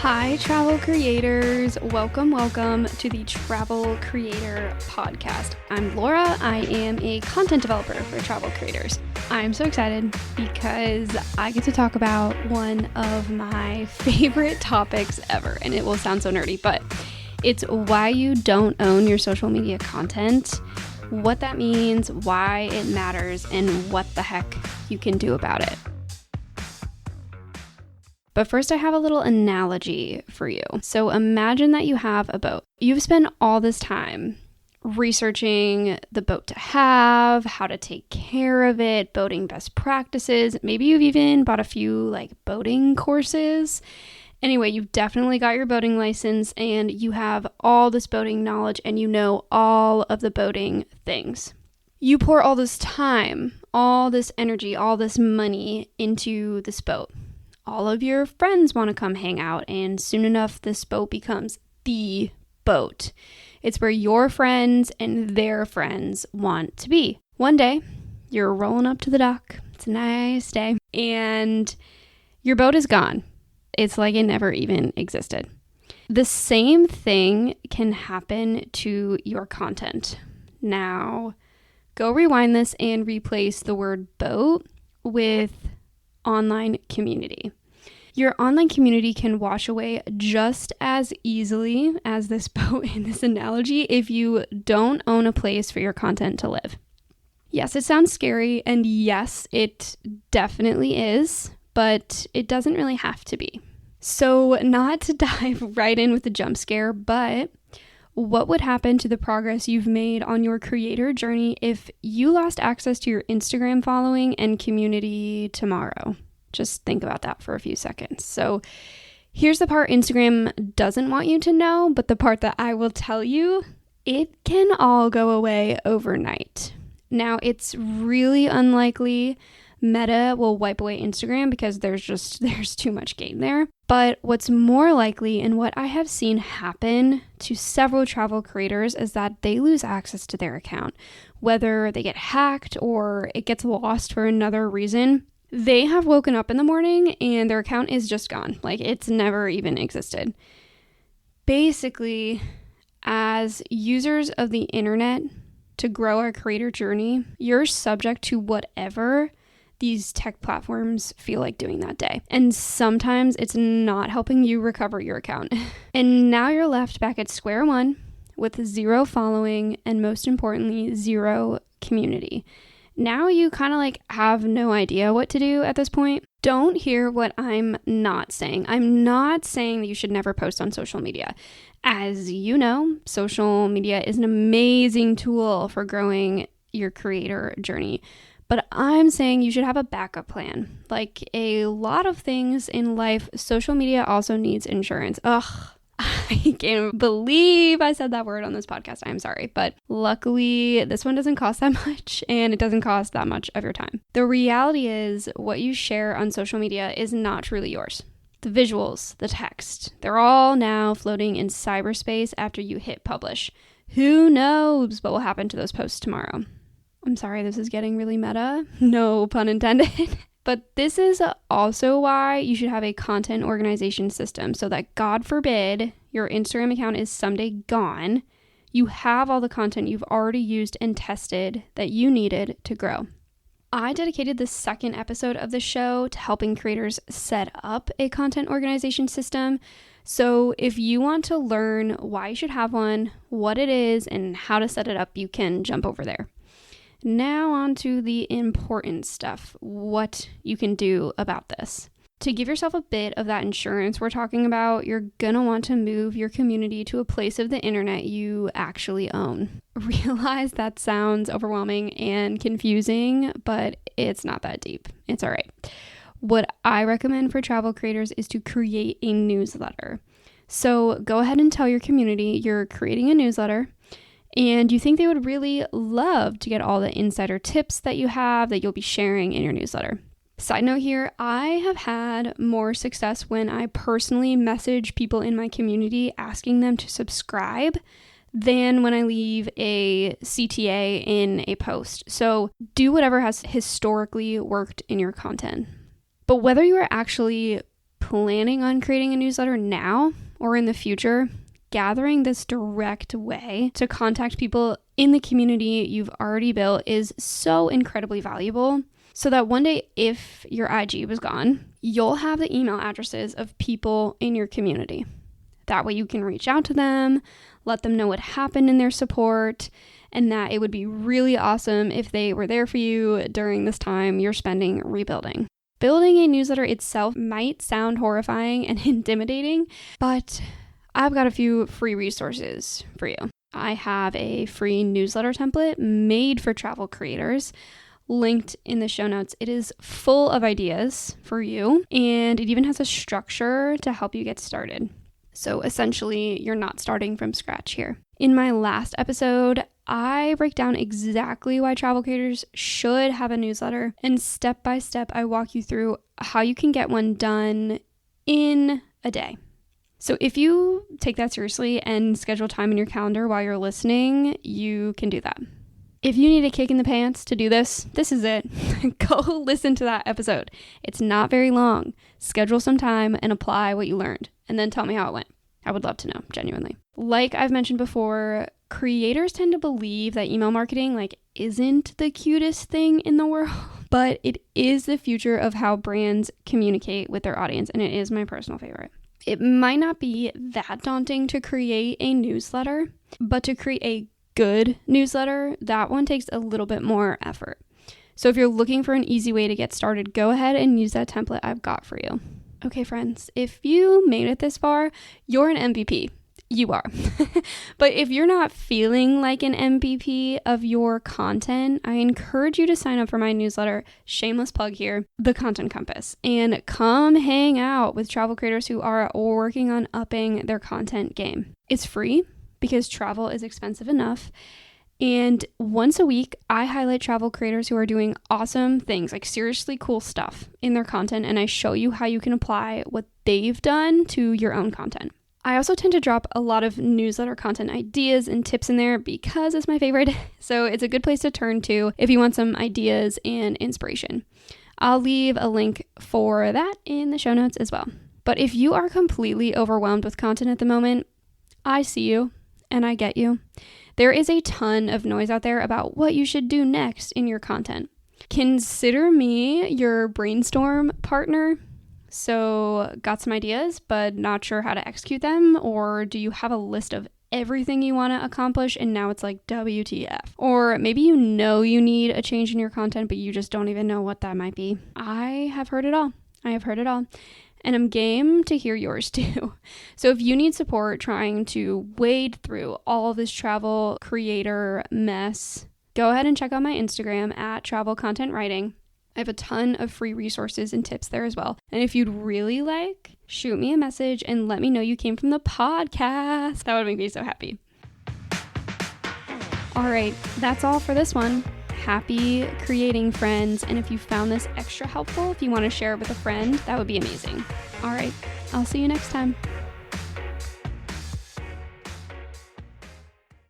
Hi, travel creators. Welcome to the Travel Creator Podcast. I'm Laura. I am a content developer for travel creators. I'm so excited because I get to talk about one of my favorite topics ever, and it will sound so nerdy, but it's why you don't own your social media content, what that means, why it matters, and what the heck you can do about it. But first, I have a little analogy for you. So imagine that you have a boat. You've spent all this time researching the boat to have, how to take care of it, boating best practices. Maybe you've even bought a few boating courses. Anyway, you've definitely got your boating license and you have all this boating knowledge and you know all of the boating things. You pour all this time, all this energy, all this money into this boat. All of your friends want to come hang out, and soon enough, this boat becomes the boat. It's where your friends and their friends want to be. One day, you're rolling up to the dock. It's a nice day, and your boat is gone. It's like it never even existed. The same thing can happen to your content. Now, go rewind this and replace the word boat with online community. Your online community can wash away just as easily as this boat in this analogy if you don't own a place for your content to live. Yes, it sounds scary, and yes, it definitely is, but it doesn't really have to be. So, not to dive right in with the jump scare, but what would happen to the progress you've made on your creator journey if you lost access to your Instagram following and community tomorrow? Just think about that for a few seconds. So here's the part Instagram doesn't want you to know, but the part that I will tell you, it can all go away overnight. Now, it's really unlikely Meta will wipe away Instagram because there's too much game there. But what's more likely, and what I have seen happen to several travel creators, is that they lose access to their account. Whether they get hacked or it gets lost for another reason, they have woken up in the morning and their account is just gone. It's never even existed. Basically, as users of the internet, to grow our creator journey, you're subject to whatever these tech platforms feel like doing that day. And sometimes it's not helping you recover your account. And now you're left back at square one with zero following and, most importantly, zero community. Now you kind of have no idea what to do at this point. Don't hear what I'm not saying. I'm not saying that you should never post on social media. As you know, social media is an amazing tool for growing your creator journey. But I'm saying you should have a backup plan. Like a lot of things in life, social media also needs insurance. Ugh. I can't believe I said that word on this podcast. I'm sorry. But luckily, this one doesn't cost that much and it doesn't cost that much of your time. The reality is what you share on social media is not truly yours. The visuals, the text, they're all now floating in cyberspace after you hit publish. Who knows what will happen to those posts tomorrow? I'm sorry, this is getting really meta. No pun intended. But this is also why you should have a content organization system so that, God forbid, your Instagram account is someday gone. You have all the content you've already used and tested that you needed to grow. I dedicated the second episode of the show to helping creators set up a content organization system. So if you want to learn why you should have one, what it is, and how to set it up, you can jump over there. Now on to the important stuff, what you can do about this. To give yourself a bit of that insurance we're talking about, you're gonna want to move your community to a place of the internet you actually own. Realize that sounds overwhelming and confusing, but it's not that deep. It's all right. What I recommend for travel creators is to create a newsletter. So go ahead and tell your community you're creating a newsletter, and you think they would really love to get all the insider tips that you have that you'll be sharing in your newsletter. Side note here, I have had more success when I personally message people in my community asking them to subscribe than when I leave a CTA in a post. So do whatever has historically worked in your content. But whether you are actually planning on creating a newsletter now or in the future, gathering this direct way to contact people in the community you've already built is so incredibly valuable, so that one day if your IG was gone, you'll have the email addresses of people in your community. That way you can reach out to them, let them know what happened in their support, and that it would be really awesome if they were there for you during this time you're spending rebuilding. Building a newsletter itself might sound horrifying and intimidating, but I've got a few free resources for you. I have a free newsletter template made for travel creators, linked in the show notes. It is full of ideas for you, and it even has a structure to help you get started. So essentially, you're not starting from scratch here. In my last episode, I break down exactly why travel creators should have a newsletter, and step by step, I walk you through how you can get one done in a day. So if you take that seriously and schedule time in your calendar while you're listening, you can do that. If you need a kick in the pants to do this, this is it. Go listen to that episode. It's not very long. Schedule some time and apply what you learned, and then tell me how it went. I would love to know, genuinely. Like I've mentioned before, creators tend to believe that email marketing isn't the cutest thing in the world, but it is the future of how brands communicate with their audience, and it is my personal favorite. It might not be that daunting to create a newsletter, but to create a good newsletter, that one takes a little bit more effort. So if you're looking for an easy way to get started, go ahead and use that template I've got for you. Okay, friends, if you made it this far, you're an MVP. You are. But if you're not feeling like an MVP of your content, I encourage you to sign up for my newsletter, shameless plug here, The Content Compass, and come hang out with travel creators who are working on upping their content game. It's free because travel is expensive enough. And once a week, I highlight travel creators who are doing awesome things, seriously cool stuff in their content, and I show you how you can apply what they've done to your own content. I also tend to drop a lot of newsletter content ideas and tips in there because it's my favorite, so it's a good place to turn to if you want some ideas and inspiration. I'll leave a link for that in the show notes as well. But if you are completely overwhelmed with content at the moment, I see you and I get you. There is a ton of noise out there about what you should do next in your content. Consider me your brainstorm partner. So, got some ideas, but not sure how to execute them? Or do you have a list of everything you want to accomplish and now it's WTF? Or maybe you know you need a change in your content, but you just don't even know what that might be. I have heard it all. And I'm game to hear yours too. So if you need support trying to wade through all of this travel creator mess, go ahead and check out my Instagram at Travel Content Writing. I have a ton of free resources and tips there as well. And if you'd really shoot me a message and let me know you came from the podcast. That would make me so happy. All right, that's all for this one. Happy creating, friends. And if you found this extra helpful, if you want to share it with a friend, that would be amazing. All right, I'll see you next time.